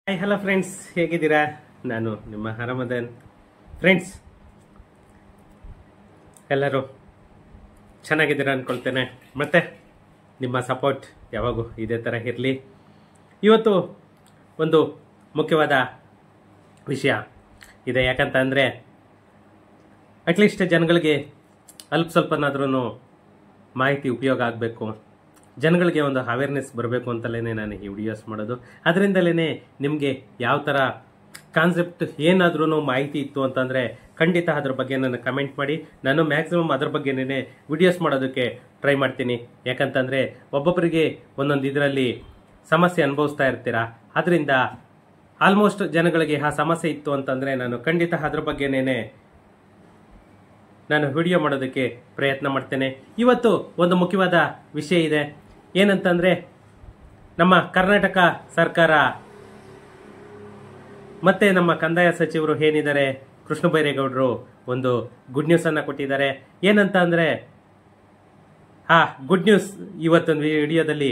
Hi hello friends, ಹೇಗಿದ್ದೀರಾ? ನಾನು ನಿಮ್ಮ ಹರಮದನ್. ಫ್ರೆಂಡ್ಸ್, ಎಲ್ಲರೂ ಚೆನ್ನಾಗಿದ್ದೀರಾ ಅಂದ್ಕೊಳ್ತೇನೆ. ಮತ್ತು ನಿಮ್ಮ ಸಪೋರ್ಟ್ ಯಾವಾಗೂ ಇದೇ ಥರ ಇರಲಿ. ಇವತ್ತು ಒಂದು ಮುಖ್ಯವಾದ ವಿಷಯ ಇದೆ. ಯಾಕಂತಂದರೆ ಅಟ್ಲೀಸ್ಟ್ ಜನಗಳಿಗೆ ಸ್ವಲ್ಪನಾದ್ರೂ ಮಾಹಿತಿ ಉಪಯೋಗ ಆಗಬೇಕು, ಜನಗಳಿಗೆ ಒಂದು ಅವೇರ್ನೆಸ್ ಬರಬೇಕು ಅಂತಲೇ ನಾನು ಈ ವಿಡಿಯೋಸ್ ಮಾಡೋದು. ಅದರಿಂದಲೇ ನಿಮಗೆ ಯಾವ ಥರ ಕಾನ್ಸೆಪ್ಟ್ ಏನಾದ್ರೂ ಮಾಹಿತಿ ಇತ್ತು ಅಂತಂದರೆ ಖಂಡಿತ ಅದ್ರ ಬಗ್ಗೆ ನಾನು ಕಮೆಂಟ್ ಮಾಡಿ. ನಾನು ಮ್ಯಾಕ್ಸಿಮಮ್ ಅದ್ರ ಬಗ್ಗೆನೇ ವಿಡಿಯೋಸ್ ಮಾಡೋದಕ್ಕೆ ಟ್ರೈ ಮಾಡ್ತೀನಿ. ಯಾಕಂತಂದರೆ ಒಬ್ಬೊಬ್ಬರಿಗೆ ಒಂದೊಂದು ಇದರಲ್ಲಿ ಸಮಸ್ಯೆ ಅನುಭವಿಸ್ತಾ ಇರ್ತೀರಾ. ಅದರಿಂದ ಆಲ್ಮೋಸ್ಟ್ ಜನಗಳಿಗೆ ಆ ಸಮಸ್ಯೆ ಇತ್ತು ಅಂತಂದರೆ ನಾನು ಖಂಡಿತ ಅದ್ರ ಬಗ್ಗೆನೇ ನಾನು ವಿಡಿಯೋ ಮಾಡೋದಕ್ಕೆ ಪ್ರಯತ್ನ ಮಾಡ್ತೇನೆ. ಇವತ್ತು ಒಂದು ಮುಖ್ಯವಾದ ವಿಷಯ ಇದೆ. ಏನಂತಂದರೆ, ನಮ್ಮ ಕರ್ನಾಟಕ ಸರ್ಕಾರ ಮತ್ತೆ ನಮ್ಮ ಕಂದಾಯ ಸಚಿವರು ಏನಿದ್ದಾರೆ ಕೃಷ್ಣ ಬೈರೇಗೌಡರು ಒಂದು ಗುಡ್ ನ್ಯೂಸನ್ನು ಕೊಟ್ಟಿದ್ದಾರೆ. ಏನಂತ ಅಂದರೆ, ಆ ಗುಡ್ ನ್ಯೂಸ್ ಇವತ್ತೊಂದು ವಿಡಿಯೋದಲ್ಲಿ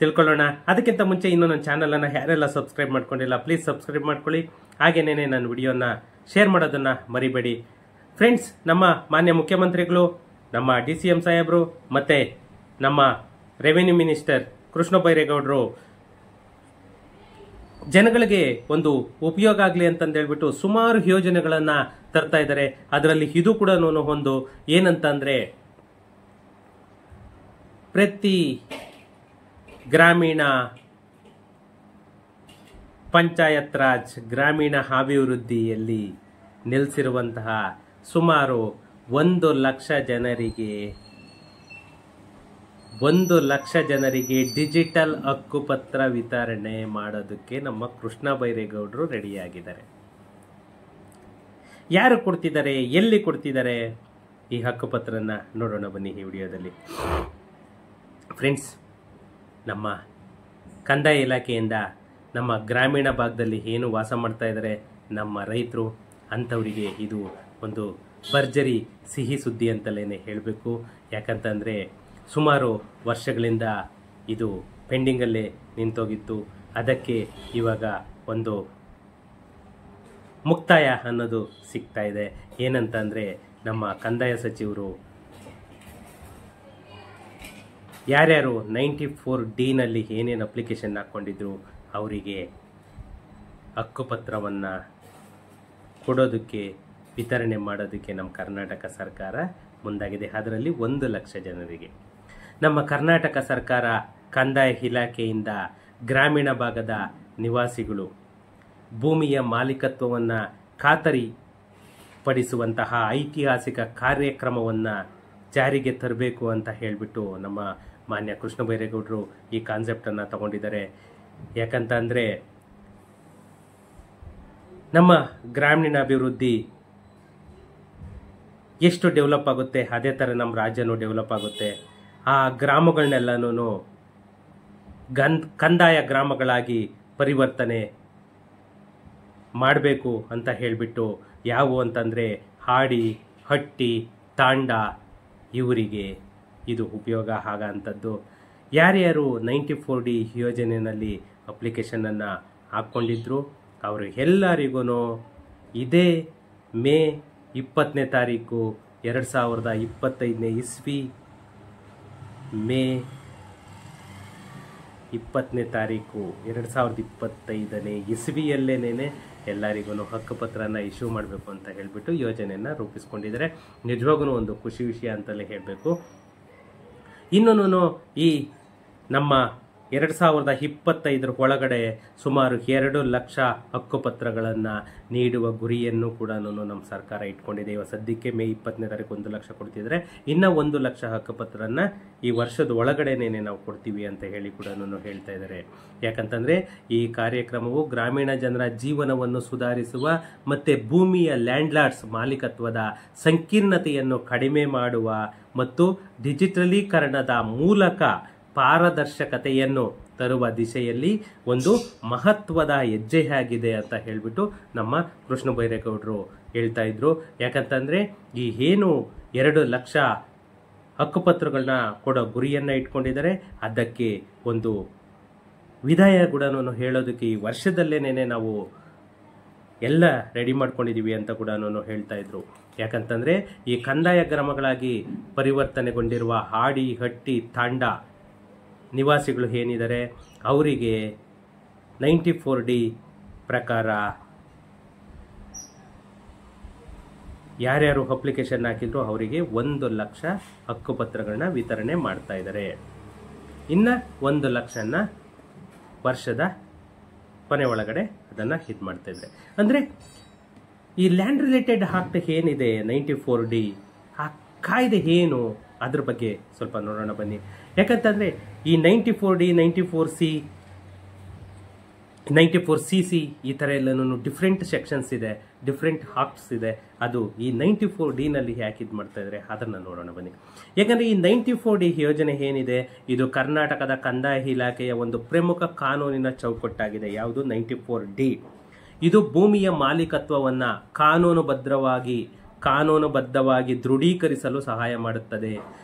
ತಿಳ್ಕೊಳ್ಳೋಣ. ಅದಕ್ಕಿಂತ ಮುಂಚೆ ಇನ್ನೂ ನನ್ನ ಚಾನಲನ್ನು ಯಾರೆಲ್ಲ ಸಬ್ಸ್ಕ್ರೈಬ್ ಮಾಡ್ಕೊಂಡಿಲ್ಲ ಪ್ಲೀಸ್ ಸಬ್ಸ್ಕ್ರೈಬ್ ಮಾಡ್ಕೊಳ್ಳಿ. ಹಾಗೇನೇ ನಾನು ವಿಡಿಯೋನ ಶೇರ್ ಮಾಡೋದನ್ನು ಮರಿಬೇಡಿ. ಫ್ರೆಂಡ್ಸ್, ನಮ್ಮ ಮಾನ್ಯ ಮುಖ್ಯಮಂತ್ರಿಗಳು, ನಮ್ಮ DCM ಸಾಹೇಬರು ಮತ್ತು ನಮ್ಮ ರೆವಿನ್ಯೂ ಮಿನಿಸ್ಟರ್ ಕೃಷ್ಣ ಬೈರೇಗೌಡರು ಜನಗಳಿಗೆ ಒಂದು ಉಪಯೋಗ ಆಗಲಿ ಅಂತಂದೇಳ್ಬಿಟ್ಟು ಸುಮಾರು ಯೋಜನೆಗಳನ್ನು ತರ್ತಾ ಇದ್ದಾರೆ. ಅದರಲ್ಲಿ ಇದು ಕೂಡ ಒಂದು ಏನಂತಂದರೆ, ಪ್ರತಿ ಗ್ರಾಮೀಣ ಪಂಚಾಯತ್ ರಾಜ್ ಗ್ರಾಮೀಣ ಅಭಿವೃದ್ಧಿಯಲ್ಲಿ ನೆಲೆಸಿರುವಂತಹ ಸುಮಾರು 1 ಲಕ್ಷ ಜನರಿಗೆ ಡಿಜಿಟಲ್ ಹಕ್ಕುಪತ್ರ ವಿತರಣೆ ಮಾಡೋದಕ್ಕೆ ನಮ್ಮ ಕೃಷ್ಣ ಬೈರೇಗೌಡರು ರೆಡಿಯಾಗಿದ್ದಾರೆ. ಯಾರು ಕೊಡ್ತಿದ್ದಾರೆ, ಎಲ್ಲಿ ಕೊಡ್ತಿದ್ದಾರೆ ಈ ಹಕ್ಕುಪತ್ರನ ನೋಡೋಣ ಬನ್ನಿ ಈ ವಿಡಿಯೋದಲ್ಲಿ. ಫ್ರೆಂಡ್ಸ್, ನಮ್ಮ ಕಂದಾಯ ಇಲಾಖೆಯಿಂದ ನಮ್ಮ ಗ್ರಾಮೀಣ ಭಾಗದಲ್ಲಿ ಏನು ವಾಸ ಮಾಡ್ತಾ ಇದ್ದಾರೆ ನಮ್ಮ ರೈತರು, ಅಂಥವರಿಗೆ ಇದು ಒಂದು ಭರ್ಜರಿ ಸಿಹಿ ಸುದ್ದಿ ಅಂತಲೇ ಹೇಳಬೇಕು. ಯಾಕಂತಂದರೆ ಸುಮಾರು ವರ್ಷಗಳಿಂದ ಇದು ಪೆಂಡಿಂಗಲ್ಲೇ ನಿಂತೋಗಿತ್ತು. ಅದಕ್ಕೆ ಇವಾಗ ಒಂದು ಮುಕ್ತಾಯ ಅನ್ನೋದು ಸಿಗ್ತಾ ಇದೆ. ಏನಂತಂದರೆ, ನಮ್ಮ ಕಂದಾಯ ಸಚಿವರು ಯಾರ್ಯಾರು 94D ಏನೇನು ಅಪ್ಲಿಕೇಶನ್ ಹಾಕ್ಕೊಂಡಿದ್ರು ಅವರಿಗೆ ಹಕ್ಕುಪತ್ರವನ್ನು ಕೊಡೋದಕ್ಕೆ, ವಿತರಣೆ ಮಾಡೋದಕ್ಕೆ ನಮ್ಮ ಕರ್ನಾಟಕ ಸರ್ಕಾರ ಮುಂದಾಗಿದೆ. ಅದರಲ್ಲಿ 1 ಲಕ್ಷ ಜನರಿಗೆ ನಮ್ಮ ಕರ್ನಾಟಕ ಸರ್ಕಾರ ಕಂದಾಯ ಇಲಾಖೆಯಿಂದ ಗ್ರಾಮೀಣ ಭಾಗದ ನಿವಾಸಿಗಳು ಭೂಮಿಯ ಮಾಲೀಕತ್ವವನ್ನು ಖಾತರಿಪಡಿಸುವಂತಹ ಐತಿಹಾಸಿಕ ಕಾರ್ಯಕ್ರಮವನ್ನು ಜಾರಿಗೆ ತರಬೇಕು ಅಂತ ಹೇಳಿಬಿಟ್ಟು ನಮ್ಮ ಮಾನ್ಯ ಕೃಷ್ಣ ಬೈರೇಗೌಡರು ಈ ಕಾನ್ಸೆಪ್ಟನ್ನು ತಗೊಂಡಿದ್ದಾರೆ. ಯಾಕಂತಂದರೆ, ನಮ್ಮ ಗ್ರಾಮೀಣ ಅಭಿವೃದ್ಧಿ ಎಷ್ಟು ಡೆವಲಪ್ ಆಗುತ್ತೆ ಅದೇ ಥರ ನಮ್ಮ ರಾಜ್ಯನೂ ಡೆವಲಪ್ ಆಗುತ್ತೆ. ಆ ಗ್ರಾಮಗಳನ್ನೆಲ್ಲನೂ ಕಂದಾಯ ಗ್ರಾಮಗಳಾಗಿ ಪರಿವರ್ತನೆ ಮಾಡಬೇಕು ಅಂತ ಹೇಳಿಬಿಟ್ಟು, ಯಾವುವು ಅಂತಂದರೆ ಹಾಡಿ, ಹಟ್ಟಿ, ತಾಂಡ, ಇವರಿಗೆ ಇದು ಉಪಯೋಗ ಆಗೋಂಥದ್ದು. ಯಾರ್ಯಾರು 94D ಯೋಜನೆಯಲ್ಲಿ ಅಪ್ಲಿಕೇಶನನ್ನು ಹಾಕ್ಕೊಂಡಿದ್ರು ಅವರು ಎಲ್ಲರಿಗೂ ಇದೇ ಮೇ 20ನೇ ತಾರೀಕು 2025ನೇ ಇಸ್ವಿ, ಮೇ 20ನೇ ತಾರೀಕು 2025ನೇ ಇಸ್ವಿಯಲ್ಲೇನೆ ಎಲ್ಲರಿಗೂ ಹಕ್ಕುಪತ್ರನ ಇಶ್ಯೂ ಮಾಡಬೇಕು ಅಂತ ಹೇಳಿಬಿಟ್ಟು ಯೋಜನೆಯನ್ನು ರೂಪಿಸ್ಕೊಂಡಿದ್ದಾರೆ. ನಿಜವಾಗೂ ಒಂದು ಖುಷಿ ವಿಷಯ ಅಂತಲೇ ಹೇಳಬೇಕು. ಇನ್ನೂ ಈ ನಮ್ಮ 2025 ಒಳಗಡೆ ಸುಮಾರು 2 ಲಕ್ಷ ಹಕ್ಕುಪತ್ರಗಳನ್ನು ನೀಡುವ ಗುರಿಯನ್ನು ಕೂಡ ನಮ್ಮ ಸರ್ಕಾರ ಇಟ್ಕೊಂಡಿದೆ. ಇವಾಗ ಸದ್ಯಕ್ಕೆ ಮೇ 20ನೇ ತಾರೀಕು 1 ಲಕ್ಷ ಕೊಡ್ತಿದ್ರೆ, ಇನ್ನೂ 1 ಲಕ್ಷ ಹಕ್ಕುಪತ್ರನ ಈ ವರ್ಷದ ಒಳಗಡೆನೇ ನಾವು ಕೊಡ್ತೀವಿ ಅಂತ ಹೇಳಿ ಕೂಡ ಹೇಳ್ತಾ ಇದ್ದಾರೆ. ಯಾಕಂತಂದರೆ ಈ ಕಾರ್ಯಕ್ರಮವು ಗ್ರಾಮೀಣ ಜನರ ಜೀವನವನ್ನು ಸುಧಾರಿಸುವ ಮತ್ತು ಭೂಮಿಯ ಲ್ಯಾಂಡ್ಲಾರ್ಡ್ಸ್ ಮಾಲೀಕತ್ವದ ಸಂಕೀರ್ಣತೆಯನ್ನು ಕಡಿಮೆ ಮಾಡುವ ಮತ್ತು ಡಿಜಿಟಲೀಕರಣದ ಮೂಲಕ ಪಾರದರ್ಶಕತೆಯನ್ನು ತರುವ ದಿಶೆಯಲ್ಲಿ ಒಂದು ಮಹತ್ವದ ಹೆಜ್ಜೆಯಾಗಿದೆ ಅಂತ ಹೇಳಿಬಿಟ್ಟು ನಮ್ಮ ಕೃಷ್ಣ ಬೈರೇಗೌಡರು ಹೇಳ್ತಾ ಇದ್ರು. ಯಾಕಂತಂದರೆ ಈ ಏನು 2 ಲಕ್ಷ ಹಕ್ಕುಪತ್ರಗಳನ್ನ ಕೊಡೋ ಗುರಿಯನ್ನು ಇಟ್ಕೊಂಡಿದ್ದಾರೆ, ಅದಕ್ಕೆ ಒಂದು ವಿದಾಯ ಕೂಡ ಹೇಳೋದಕ್ಕೆ ಈ ವರ್ಷದಲ್ಲೇನೆ ನಾವು ಎಲ್ಲ ರೆಡಿ ಮಾಡ್ಕೊಂಡಿದ್ದೀವಿ ಅಂತ ಕೂಡ ಹೇಳ್ತಾ ಇದ್ರು. ಯಾಕಂತಂದರೆ ಈ ಕಂದಾಯ ಗ್ರಾಮಗಳಾಗಿ ಪರಿವರ್ತನೆಗೊಂಡಿರುವ ಹಾಡಿ, ಹಟ್ಟಿ, ತಾಂಡ ನಿವಾಸಿಗಳು ಏನಿದ್ದಾರೆ ಅವರಿಗೆ 94D ಪ್ರಕಾರ ಯಾರ್ಯಾರು ಅಪ್ಲಿಕೇಶನ್ ಹಾಕಿದ್ರು ಅವರಿಗೆ 1 ಲಕ್ಷ ಹಕ್ಕುಪತ್ರಗಳನ್ನ ವಿತರಣೆ ಮಾಡ್ತಾ ಇದ್ದಾರೆ. ಇನ್ನು 1 ಲಕ್ಷನ ವರ್ಷದ ಕೊನೆ ಒಳಗಡೆ ಅದನ್ನು ಇದು ಮಾಡ್ತಾ ಇದ್ದಾರೆ. ಅಂದರೆ ಈ ಲ್ಯಾಂಡ್ ರಿಲೇಟೆಡ್ ಆಕ್ಟ್ ಏನಿದೆ 94D, ಆ ಕಾಯ್ದೆ ಏನು ಅದ್ರ ಬಗ್ಗೆ ಸ್ವಲ್ಪ ನೋಡೋಣ ಬನ್ನಿ. ಯಾಕಂತಂದರೆ ಈ 94D, 94C, 94CC ಈ ಥರ ಎಲ್ಲನೂ ಡಿಫ್ರೆಂಟ್ ಸೆಕ್ಷನ್ಸ್ ಇದೆ, ಡಿಫ್ರೆಂಟ್ ಆಕ್ಟ್ಸ್ ಇದೆ. ಅದು ಈ 94Dನಲ್ಲಿ ಯಾಕೆ ಇದು ಮಾಡ್ತಾ ಇದ್ದಾರೆ ಅದನ್ನು ನೋಡೋಣ ಬನ್ನಿ. ಯಾಕಂದರೆ ಈ 94D ಯೋಜನೆ ಏನಿದೆ ಇದು ಕರ್ನಾಟಕದ ಕಂದಾಯ ಇಲಾಖೆಯ ಒಂದು ಪ್ರಮುಖ ಕಾನೂನಿನ ಚೌಕಟ್ಟಾಗಿದೆ. ಯಾವುದು 94D? ಇದು ಭೂಮಿಯ ಮಾಲೀಕತ್ವವನ್ನು ಕಾನೂನುಬದ್ಧವಾಗಿ ದೃಢೀಕರಿಸಲು ಸಹಾಯ ಮಾಡುತ್ತದೆ.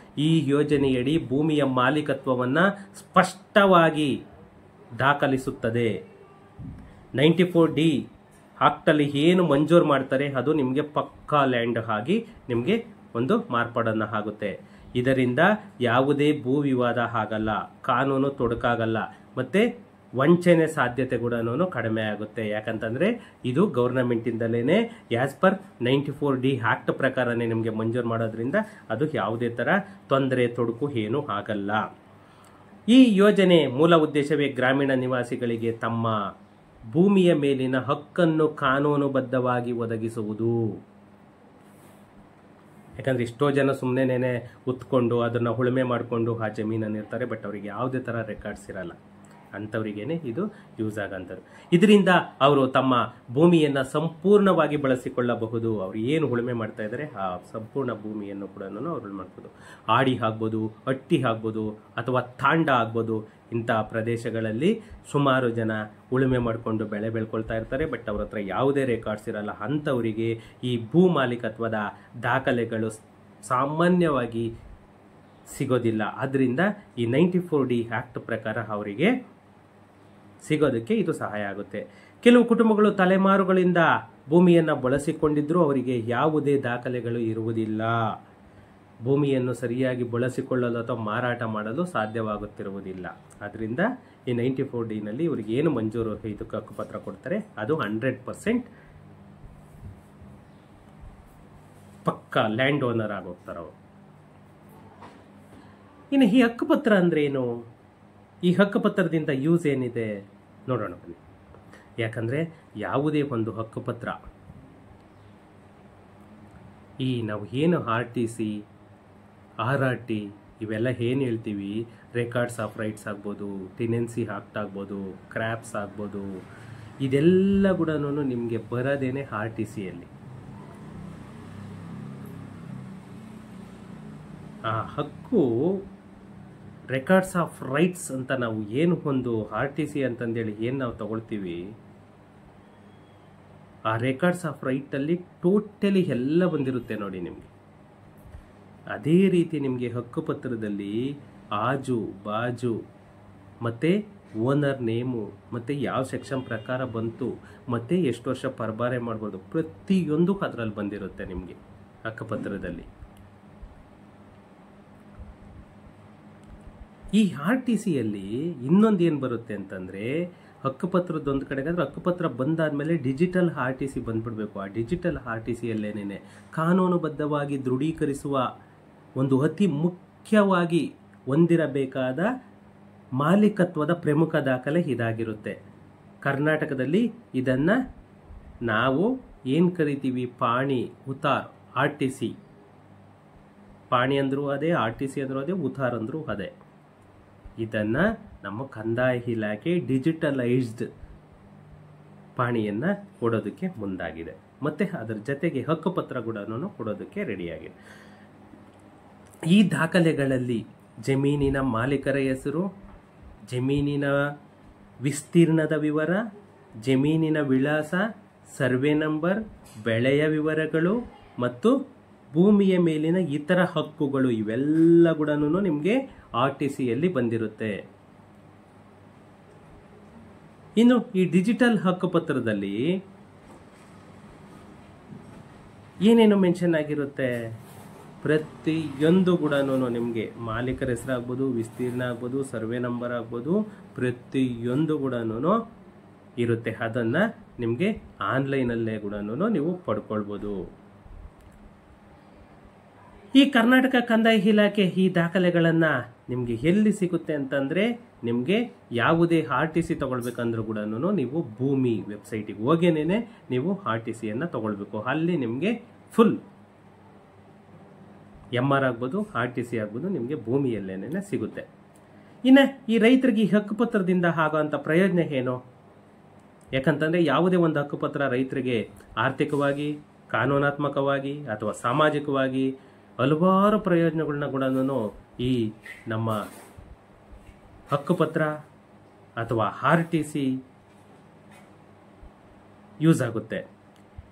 ಈ ಯೋಜನೆಯಡಿ ಭೂಮಿಯ ಮಾಲೀಕತ್ವವನ್ನು ಸ್ಪಷ್ಟವಾಗಿ ದಾಖಲಿಸುತ್ತದೆ. 94D ಆಕ್ಟಲ್ಲಿ ಏನು ಮಂಜೂರು ಮಾಡ್ತಾರೆ ಅದು ನಿಮಗೆ ಪಕ್ಕಾ ಲ್ಯಾಂಡ್ ಆಗಿ ನಿಮಗೆ ಒಂದು ಮಾರ್ಪಾಡನ್ನು ಆಗುತ್ತೆ. ಇದರಿಂದ ಯಾವುದೇ ಭೂ ವಿವಾದ ಆಗಲ್ಲ, ಕಾನೂನು ತೊಡಕಾಗಲ್ಲ, ಮತ್ತು ವಂಚನೆ ಸಾಧ್ಯತೆ ಕೂಡ ಕಡಿಮೆ ಆಗುತ್ತೆ. ಯಾಕಂತಂದರೆ ಇದು ಗೌರ್ನಮೆಂಟಿಂದಲೇ ಆ್ಯಸ್ ಪರ್ 94D ಆಕ್ಟ್ ಪ್ರಕಾರನೇ ನಿಮಗೆ ಮಂಜೂರು ಮಾಡೋದ್ರಿಂದ ಅದು ಯಾವುದೇ ಥರ ತೊಂದರೆ ತೊಡಕು ಏನೂ ಆಗಲ್ಲ. ಈ ಯೋಜನೆ ಮೂಲ ಉದ್ದೇಶವೇ ಗ್ರಾಮೀಣ ನಿವಾಸಿಗಳಿಗೆ ತಮ್ಮ ಭೂಮಿಯ ಮೇಲಿನ ಹಕ್ಕನ್ನು ಕಾನೂನುಬದ್ಧವಾಗಿ ಒದಗಿಸುವುದು. ಯಾಕಂದರೆ ಎಷ್ಟೋ ಜನ ಸುಮ್ಮನೆ ಉತ್ಕೊಂಡು ಅದನ್ನು ಉಳುಮೆ ಮಾಡಿಕೊಂಡು ಆ ಜಮೀನನ್ನು ಇರ್ತಾರೆ, ಬಟ್ ಅವರಿಗೆ ಯಾವುದೇ ಥರ ರೆಕಾರ್ಡ್ಸ್ ಇರಲ್ಲ. ಅಂಥವ್ರಿಗೇನೆ ಇದು ಯೂಸ್ ಆಗಂಥದ್ದು. ಇದರಿಂದ ಅವರು ತಮ್ಮ ಭೂಮಿಯನ್ನು ಸಂಪೂರ್ಣವಾಗಿ ಬಳಸಿಕೊಳ್ಳಬಹುದು. ಅವರು ಏನು ಉಳುಮೆ ಮಾಡ್ತಾ ಇದ್ದಾರೆ ಆ ಸಂಪೂರ್ಣ ಭೂಮಿಯನ್ನು ಕೂಡ ಅವರು ಮಾಡ್ಬೋದು. ಆಡಿ ಆಗ್ಬೋದು, ಹಟ್ಟಿ ಆಗ್ಬೋದು, ಅಥವಾ ತಾಂಡ ಆಗ್ಬೋದು. ಇಂಥ ಪ್ರದೇಶಗಳಲ್ಲಿ ಸುಮಾರು ಜನ ಉಳುಮೆ ಮಾಡಿಕೊಂಡು ಬೆಳೆ ಬೆಳ್ಕೊಳ್ತಾ ಇರ್ತಾರೆ, ಬಟ್ ಅವ್ರ ಹತ್ರ ಯಾವುದೇ ರೆಕಾರ್ಡ್ಸ್ ಇರಲ್ಲ. ಅಂಥವರಿಗೆ ಈ ಭೂ ಮಾಲೀಕತ್ವದ ದಾಖಲೆಗಳು ಸಾಮಾನ್ಯವಾಗಿ ಸಿಗೋದಿಲ್ಲ. ಆದ್ದರಿಂದ ಈ 94D ಆಕ್ಟ್ ಪ್ರಕಾರ ಅವರಿಗೆ ಸಿಗೋದಕ್ಕೆ ಇದು ಸಹಾಯ ಆಗುತ್ತೆ. ಕೆಲವು ಕುಟುಂಬಗಳು ತಲೆಮಾರುಗಳಿಂದ ಭೂಮಿಯನ್ನು ಬಳಸಿಕೊಂಡಿದ್ದರೂ ಅವರಿಗೆ ಯಾವುದೇ ದಾಖಲೆಗಳು ಇರುವುದಿಲ್ಲ. ಭೂಮಿಯನ್ನು ಸರಿಯಾಗಿ ಬಳಸಿಕೊಳ್ಳಲು ಅಥವಾ ಮಾರಾಟ ಮಾಡಲು ಸಾಧ್ಯವಾಗುತ್ತಿರುವುದಿಲ್ಲ. ಆದ್ದರಿಂದ ಈ 94Dನಲ್ಲಿ ಇವರಿಗೆ ಏನು ಮಂಜೂರು ಇದಕ್ಕೆ ಹಕ್ಕುಪತ್ರ ಕೊಡ್ತಾರೆ ಅದು 100% ಪಕ್ಕಾ ಲ್ಯಾಂಡ್ ಓನರ್ ಆಗೋಗ್ತಾರೆ ಅವರು. ಇನ್ನು ಈ ಹಕ್ಕುಪತ್ರ ಅಂದ್ರೆ ಏನು? ಈ ಹಕ್ಕುಪತ್ರದಿಂದ ಯೂಸ್ ಏನಿದೆ ನೋಡೋಣ ಬನ್ನಿ. ಯಾಕಂದರೆ ಯಾವುದೇ ಒಂದು ಹಕ್ಕುಪತ್ರ, ಈ ನಾವು ಏನು RTC, RRT ಇವೆಲ್ಲ ಏನು ಹೇಳ್ತೀವಿ, ರೆಕಾರ್ಡ್ಸ್ ಆಫ್ ರೈಟ್ಸ್ ಆಗ್ಬೋದು, ಟೆನೆನ್ಸಿ ಆಕ್ಟ್ ಆಗ್ಬೋದು, ಕ್ರ್ಯಾಪ್ಸ್ ಆಗ್ಬೋದು, ಇದೆಲ್ಲ ಕೂಡ ನಿಮಗೆ ಬರೋದೇನೆ RTCಯಲ್ಲಿ. ಆ ಹಕ್ಕು ರೆಕಾರ್ಡ್ಸ್ ಆಫ್ ರೈಟ್ಸ್ ಅಂತ ನಾವು ಏನು ಒಂದು RTC ಅಂತಂದೇಳಿ ಏನು ನಾವು ತಗೊಳ್ತೀವಿ, ಆ ರೆಕಾರ್ಡ್ಸ್ ಆಫ್ ರೈಟಲ್ಲಿ ಟೋಟಲಿ ಎಲ್ಲ ಬಂದಿರುತ್ತೆ ನೋಡಿ ನಿಮಗೆ. ಅದೇ ರೀತಿ ನಿಮಗೆ ಹಕ್ಕುಪತ್ರದಲ್ಲಿ ಆಜು ಬಾಜು ಮತ್ತು ಓನರ್ ನೇಮು ಮತ್ತು ಯಾವ ಸೆಕ್ಷನ್ ಪ್ರಕಾರ ಬಂತು ಮತ್ತು ಎಷ್ಟು ವರ್ಷ ಪರಬಾರೆ ಮಾಡ್ಬೋದು ಪ್ರತಿಯೊಂದು ಅದರಲ್ಲಿ ಬಂದಿರುತ್ತೆ ನಿಮಗೆ ಹಕ್ಕುಪತ್ರದಲ್ಲಿ. ಈ RTCಯಲ್ಲಿ ಇನ್ನೊಂದು ಏನು ಬರುತ್ತೆ ಅಂತಂದರೆ, ಹಕ್ಕುಪತ್ರದೊಂದು ಕಡೆಗಾದ್ರೆ ಹಕ್ಕುಪತ್ರ ಬಂದಾದಮೇಲೆ ಡಿಜಿಟಲ್ RTC ಬಂದ್ಬಿಡಬೇಕು. ಆ ಡಿಜಿಟಲ್ RTCಯಲ್ಲೇನೆ ಕಾನೂನುಬದ್ಧವಾಗಿ ದೃಢೀಕರಿಸುವ ಒಂದು ಅತಿ ಮುಖ್ಯವಾಗಿ ಹೊಂದಿರಬೇಕಾದ ಮಾಲೀಕತ್ವದ ಪ್ರಮುಖ ದಾಖಲೆ ಇದಾಗಿರುತ್ತೆ. ಕರ್ನಾಟಕದಲ್ಲಿ ಇದನ್ನು ನಾವು ಏನು ಕರಿತೀವಿ, ಪಾಣಿ, ಉತಾರ್, RTC. ಪಾಣಿ ಅಂದರೂ ಅದೇ, RTC ಅಂದರೂ ಅದೇ, ಉತಾರ್ ಅಂದರೂ ಅದೇ. ಇದನ್ನು ನಮ್ಮ ಕಂದಾಯ ಇಲಾಖೆ ಡಿಜಿಟಲೈಸ್ಡ್ ಪಾಣಿಯನ್ನು ಕೊಡೋದಕ್ಕೆ ಮುಂದಾಗಿದೆ. ಮತ್ತು ಅದರ ಜೊತೆಗೆ ಹಕ್ಕುಪತ್ರ ಕೂಡ ಕೊಡೋದಕ್ಕೆ ರೆಡಿಯಾಗಿದೆ. ಈ ದಾಖಲೆಗಳಲ್ಲಿ ಜಮೀನಿನ ಮಾಲೀಕರ ಹೆಸರು, ಜಮೀನಿನ ವಿಸ್ತೀರ್ಣದ ವಿವರ, ಜಮೀನಿನ ವಿಳಾಸ, ಸರ್ವೆ ನಂಬರ್, ಬೆಳೆಯ ವಿವರಗಳು ಮತ್ತು ಭೂಮಿಯ ಮೇಲಿನ ಇತರ ಹಕ್ಕುಗಳು ಇವೆಲ್ಲ ಕೂಡ ನಿಮಗೆ RTCಯಲ್ಲಿ ಬಂದಿರುತ್ತೆ. ಇನ್ನು ಈ ಡಿಜಿಟಲ್ ಹಕ್ಕುಪತ್ರದಲ್ಲಿ ಏನೇನು ಮೆನ್ಷನ್ ಆಗಿರುತ್ತೆ, ಪ್ರತಿಯೊಂದು ಕೂಡ ನಿಮಗೆ ಮಾಲೀಕರ ಹೆಸರಾಗ್ಬೋದು, ವಿಸ್ತೀರ್ಣ ಆಗ್ಬೋದು, ಸರ್ವೆ ನಂಬರ್ ಆಗ್ಬೋದು, ಪ್ರತಿಯೊಂದು ಕೂಡ ಇರುತ್ತೆ. ಅದನ್ನು ನಿಮಗೆ ಆನ್ಲೈನಲ್ಲೇ ಕೂಡ ನೀವು ಪಡ್ಕೊಳ್ಬೋದು. ಈ ಕರ್ನಾಟಕ ಕಂದಾಯ ಇಲಾಖೆ ಈ ದಾಖಲೆಗಳನ್ನು ನಿಮಗೆ ಎಲ್ಲಿ ಸಿಗುತ್ತೆ ಅಂತಂದರೆ, ನಿಮಗೆ ಯಾವುದೇ RTC ತಗೊಳ್ಬೇಕಂದ್ರೂ ಕೂಡ ನೀವು ಭೂಮಿ ವೆಬ್ಸೈಟಿಗೆ ಹೋಗೇನೆ ನೀವು RTCಯನ್ನು ತಗೊಳ್ಬೇಕು. ಅಲ್ಲಿ ನಿಮಗೆ ಫುಲ್ MR ಆಗ್ಬೋದು, RTC ಆಗ್ಬೋದು, ನಿಮಗೆ ಭೂಮಿಯಲ್ಲೇನೆ ಸಿಗುತ್ತೆ. ಇನ್ನು ಈ ರೈತರಿಗೆ ಈ ಹಕ್ಕುಪತ್ರದಿಂದ ಆಗೋಂಥ ಪ್ರಯೋಜನ ಏನು? ಯಾಕಂತಂದರೆ ಯಾವುದೇ ಒಂದು ಹಕ್ಕುಪತ್ರ ರೈತರಿಗೆ ಆರ್ಥಿಕವಾಗಿ, ಕಾನೂನಾತ್ಮಕವಾಗಿ ಅಥವಾ ಸಾಮಾಜಿಕವಾಗಿ ಹಲವಾರು ಪ್ರಯೋಜನಗಳನ್ನ ಕೂಡ ಈ ನಮ್ಮ ಹಕ್ಕುಪತ್ರ ಅಥವಾ RTC ಯೂಸ್ ಆಗುತ್ತೆ.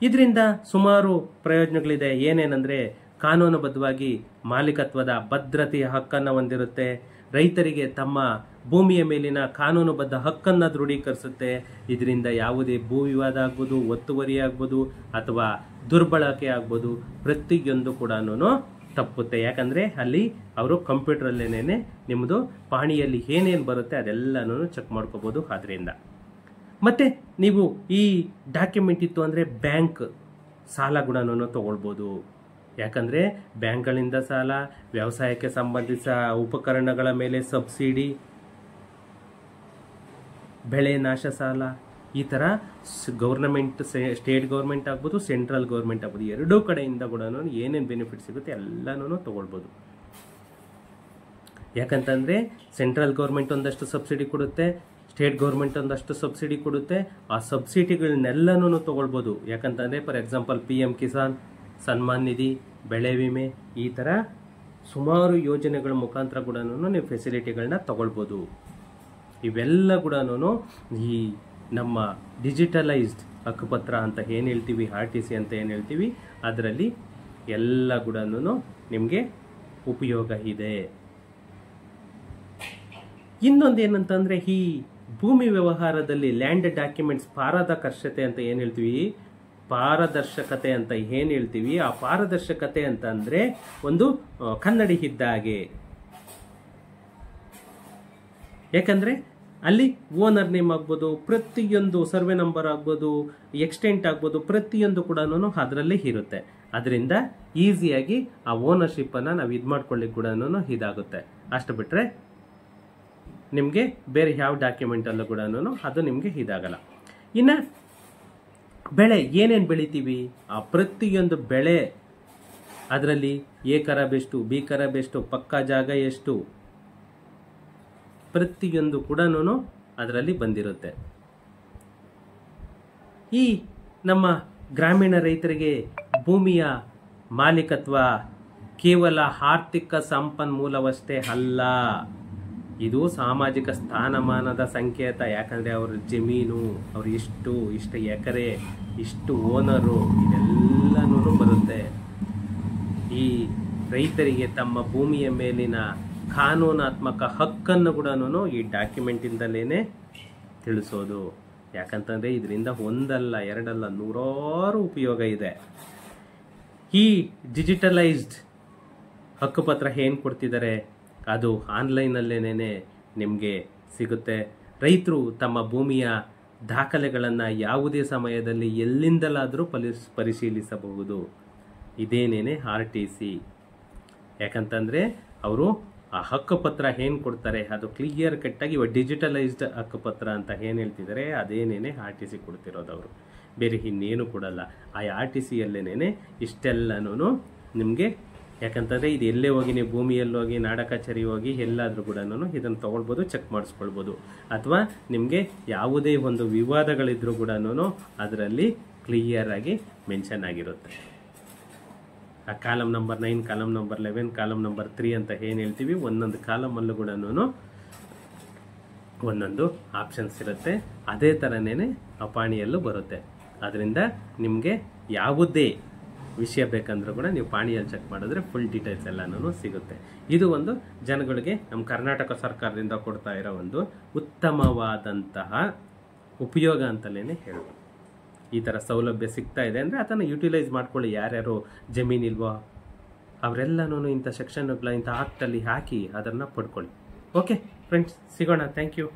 ಇದರಿಂದ ಸುಮಾರು ಪ್ರಯೋಜನಗಳಿದೆ. ಏನೇನೆಂದರೆ, ಕಾನೂನುಬದ್ಧವಾಗಿ ಮಾಲೀಕತ್ವದ ಭದ್ರತೆಯ ಹಕ್ಕನ್ನು ಹೊಂದಿರುತ್ತೆ. ರೈತರಿಗೆ ತಮ್ಮ ಭೂಮಿಯ ಮೇಲಿನ ಕಾನೂನುಬದ್ಧ ಹಕ್ಕನ್ನು ದೃಢೀಕರಿಸುತ್ತೆ. ಇದರಿಂದ ಯಾವುದೇ ಭೂ ವಿವಾದ ಆಗ್ಬೋದು, ಒತ್ತುವರಿ ಆಗ್ಬೋದು ಅಥವಾ ದುರ್ಬಳಕೆ ಆಗ್ಬೋದು, ಪ್ರತಿಯೊಂದು ಕೂಡ ತಪ್ಪುತ್ತೆ. ಯಾಕಂದರೆ ಅಲ್ಲಿ ಅವರು ಕಂಪ್ಯೂಟ್ರಲ್ಲೇನೆ ನಿಮ್ಮದು ಪಾಣಿಯಲ್ಲಿ ಏನೇನು ಬರುತ್ತೆ ಅದೆಲ್ಲನೂ ಚೆಕ್ ಮಾಡ್ಕೋಬೋದು. ಅದರಿಂದ ಮತ್ತು ನೀವು ಈ ಡಾಕ್ಯುಮೆಂಟ್ ಇತ್ತು ಅಂದರೆ ಬ್ಯಾಂಕ್ ಸಾಲ ಕೂಡ ತಗೊಳ್ಬೋದು. ಯಾಕಂದರೆ ಬ್ಯಾಂಕ್ಗಳಿಂದ ಸಾಲ, ವ್ಯವಸಾಯಕ್ಕೆ ಸಂಬಂಧಿಸಿದ ಉಪಕರಣಗಳ ಮೇಲೆ ಸಬ್ಸಿಡಿ, ಬೆಳೆ ನಾಶ ಸಾಲ, ಈ ಥರ ಗೌರ್ನಮೆಂಟ್, ಸ್ಟೇಟ್ ಗೌರ್ಮೆಂಟ್ ಆಗ್ಬೋದು, ಸೆಂಟ್ರಲ್ ಗೌರ್ಮೆಂಟ್ ಆಗ್ಬೋದು, ಎರಡೂ ಕಡೆಯಿಂದ ಕೂಡ ಏನೇನು ಬೆನಿಫಿಟ್ ಸಿಗುತ್ತೆ ಎಲ್ಲನೂ ತಗೊಳ್ಬೋದು. ಯಾಕಂತಂದರೆ ಸೆಂಟ್ರಲ್ ಗೌರ್ಮೆಂಟ್ ಒಂದಷ್ಟು ಸಬ್ಸಿಡಿ ಕೊಡುತ್ತೆ, ಸ್ಟೇಟ್ ಗೌರ್ಮೆಂಟ್ ಒಂದಷ್ಟು ಸಬ್ಸಿಡಿ ಕೊಡುತ್ತೆ. ಆ ಸಬ್ಸಿಡಿಗಳನ್ನೆಲ್ಲನೂ ತಗೊಳ್ಬೋದು. ಯಾಕಂತಂದರೆ for example PM Kisan, Samman Nidhi, ಬೆಳೆ ವಿಮೆ, ಈ ಥರ ಸುಮಾರು ಯೋಜನೆಗಳ ಮುಖಾಂತರ ಕೂಡ ನೀವು ಫೆಸಿಲಿಟಿಗಳನ್ನ ತಗೊಳ್ಬೋದು. ಇವೆಲ್ಲ ಕೂಡ ಈ ನಮ್ಮ ಡಿಜಿಟಲೈಸ್ಡ್ ಹಕ್ಕುಪತ್ರ ಅಂತ ಏನು ಹೇಳ್ತೀವಿ, RTC ಅಂತ ಏನು ಹೇಳ್ತೀವಿ, ಅದರಲ್ಲಿ ಎಲ್ಲ ಕೂಡ ನಿಮಗೆ ಉಪಯೋಗ ಇದೆ. ಇನ್ನೊಂದೇನಂತಂದರೆ, ಈ ಭೂಮಿ ವ್ಯವಹಾರದಲ್ಲಿ ಲ್ಯಾಂಡ್ ಡಾಕ್ಯುಮೆಂಟ್ಸ್ ಪಾರದರ್ಶಕತೆ ಅಂತ ಏನು ಹೇಳ್ತೀವಿ, ಪಾರದರ್ಶಕತೆ ಅಂತ ಏನು ಹೇಳ್ತೀವಿ, ಆ ಪಾರದರ್ಶಕತೆ ಅಂತ ಅಂದರೆ ಒಂದು ಕನ್ನಡಿ ಇದ್ದಾಗೆ. ಯಾಕಂದರೆ ಅಲ್ಲಿ ಓನರ್ ನೇಮ್ ಆಗ್ಬೋದು, ಪ್ರತಿಯೊಂದು ಸರ್ವೆ ನಂಬರ್ ಆಗ್ಬೋದು, ಎಕ್ಸ್ಟೆಂಟ್ ಆಗ್ಬೋದು, ಪ್ರತಿಯೊಂದು ಕೂಡ ಅದರಲ್ಲೇ ಇರುತ್ತೆ. ಅದರಿಂದ ಈಸಿಯಾಗಿ ಆ ಓನರ್ಶಿಪ್ಪನ್ನು ನಾವು ಇದು ಮಾಡ್ಕೊಳ್ಳಿಕ್ಕೆ ಕೂಡ ಇದಾಗುತ್ತೆ. ಅಷ್ಟು ಬಿಟ್ಟರೆ ನಿಮಗೆ ಬೇರೆ ಯಾವ ಡಾಕ್ಯುಮೆಂಟಲ್ಲೂ ಕೂಡ ಅದು ನಿಮಗೆ ಇದಾಗಲ್ಲ. ಇನ್ನು ಬೆಳೆ ಏನೇನು ಬೆಳಿತೀವಿ, ಆ ಪ್ರತಿಯೊಂದು ಬೆಳೆ ಅದರಲ್ಲಿ ಎ ಖರಾಬೆಷ್ಟು, ಬಿ ಖರಾಬೆಷ್ಟು, ಪಕ್ಕಾ ಜಾಗ ಎಷ್ಟು, ಪ್ರತಿಯೊಂದು ಕೂಡ ಅದರಲ್ಲಿ ಬಂದಿರುತ್ತೆ. ಈ ನಮ್ಮ ಗ್ರಾಮೀಣ ರೈತರಿಗೆ ಭೂಮಿಯ ಮಾಲೀಕತ್ವ ಕೇವಲ ಆರ್ಥಿಕ ಸಂಪನ್ಮೂಲವಷ್ಟೇ ಅಲ್ಲ, ಇದು ಸಾಮಾಜಿಕ ಸ್ಥಾನಮಾನದ ಸಂಕೇತ. ಯಾಕಂದರೆ ಅವ್ರ ಜಮೀನು, ಅವ್ರು ಇಷ್ಟು ಎಕರೆ, ಇಷ್ಟು ಓನರು, ಇದೆಲ್ಲನೂ ಬರುತ್ತೆ. ಈ ರೈತರಿಗೆ ತಮ್ಮ ಭೂಮಿಯ ಮೇಲಿನ ಕಾನೂನಾತ್ಮಕ ಹಕ್ಕನ್ನು ಕೂಡ ಈ ಡಾಕ್ಯುಮೆಂಟಿಂದಲೇ ತಿಳಿಸೋದು. ಯಾಕಂತಂದರೆ ಇದರಿಂದ ಒಂದಲ್ಲ ಎರಡಲ್ಲ ನೂರಾರು ಉಪಯೋಗ ಇದೆ. ಈ ಡಿಜಿಟಲೈಸ್ಡ್ ಹಕ್ಕುಪತ್ರ ಏನು ಕೊಡ್ತಿದ್ದಾರೆ ಅದು ಆನ್ಲೈನಲ್ಲೇನೆ ನಿಮಗೆ ಸಿಗುತ್ತೆ. ರೈತರು ತಮ್ಮ ಭೂಮಿಯ ದಾಖಲೆಗಳನ್ನು ಯಾವುದೇ ಸಮಯದಲ್ಲಿ ಎಲ್ಲಿಂದಲಾದರೂ ಪರಿಶೀಲಿಸಬಹುದು. ಇದೇನೇನೆ RTC. ಯಾಕಂತಂದರೆ ಅವರು ಆ ಹಕ್ಕುಪತ್ರ ಏನು ಕೊಡ್ತಾರೆ ಅದು ಕ್ಲಿಯರ್ ಕಟ್ಟಾಗಿ ಡಿಜಿಟಲೈಸ್ಡ್ ಹಕ್ಕುಪತ್ರ ಅಂತ ಏನು ಹೇಳ್ತಿದ್ದಾರೆ ಅದೇನೇನೆ RTC ಕೊಡ್ತಿರೋದು. ಅವರು ಬೇರೆ ಇನ್ನೇನು ಕೊಡಲ್ಲ. ಆ RTCಯಲ್ಲೇನೆ ಇಷ್ಟೆಲ್ಲನೂ ನಿಮಗೆ. ಯಾಕಂತಂದರೆ ಇದು ಎಲ್ಲೇ ಹೋಗಿ ನೀವು ಭೂಮಿಯಲ್ಲಿ ಹೋಗಿ ನಾಡ ಕಚೇರಿ ಹೋಗಿ ಎಲ್ಲಾದರೂ ಕೂಡ ಇದನ್ನು ತೊಗೊಳ್ಬೋದು, ಚೆಕ್ ಮಾಡಿಸ್ಕೊಳ್ಬೋದು. ಅಥವಾ ನಿಮಗೆ ಯಾವುದೇ ಒಂದು ವಿವಾದಗಳಿದ್ರೂ ಕೂಡ ಅದರಲ್ಲಿ ಕ್ಲಿಯರಾಗಿ ಮೆನ್ಷನ್ ಆಗಿರುತ್ತೆ. ಆ column number 9, column number 11, column number 3 ಅಂತ ಏನು ಹೇಳ್ತೀವಿ, ಒಂದೊಂದು ಕಾಲಮಲ್ಲೂ ಕೂಡ ಒಂದೊಂದು ಆಪ್ಷನ್ಸ್ ಇರುತ್ತೆ. ಅದೇ ಥರನೇ ಪಾಣಿಯಲ್ಲೂ ಬರುತ್ತೆ. ಅದರಿಂದ ನಿಮಗೆ ಯಾವುದೇ ವಿಷಯ ಬೇಕಂದ್ರೂ ಕೂಡ ನೀವು ಪಾಣಿಯಲ್ಲಿ ಚೆಕ್ ಮಾಡಿದ್ರೆ ಫುಲ್ ಡೀಟೇಲ್ಸ್ ಎಲ್ಲನೂ ಸಿಗುತ್ತೆ. ಇದು ಒಂದು ಜನಗಳಿಗೆ ನಮ್ಮ ಕರ್ನಾಟಕ ಸರ್ಕಾರದಿಂದ ಕೊಡ್ತಾ ಇರೋ ಒಂದು ಉತ್ತಮವಾದಂತಹ ಉಪಯೋಗ ಅಂತಲೇ ಹೇಳೋದು. ಈ ಥರ ಸೌಲಭ್ಯ ಸಿಗ್ತಾ ಇದೆ ಅಂದರೆ ಅದನ್ನು ಯುಟಿಲೈಸ್ ಮಾಡ್ಕೊಳ್ಳಿ. ಯಾರ್ಯಾರು ಜಮೀನಿಲ್ವೋ ಅವರೆಲ್ಲನೂ ಇಂಥ ಸೆಕ್ಷನ್ಗಳ ಇಂಥ ಆಕ್ಟಲ್ಲಿ ಹಾಕಿ ಅದನ್ನು ಪಡ್ಕೊಳ್ಳಿ. ಓಕೆ ಫ್ರೆಂಡ್ಸ್, ಸಿಗೋಣ. Thank you.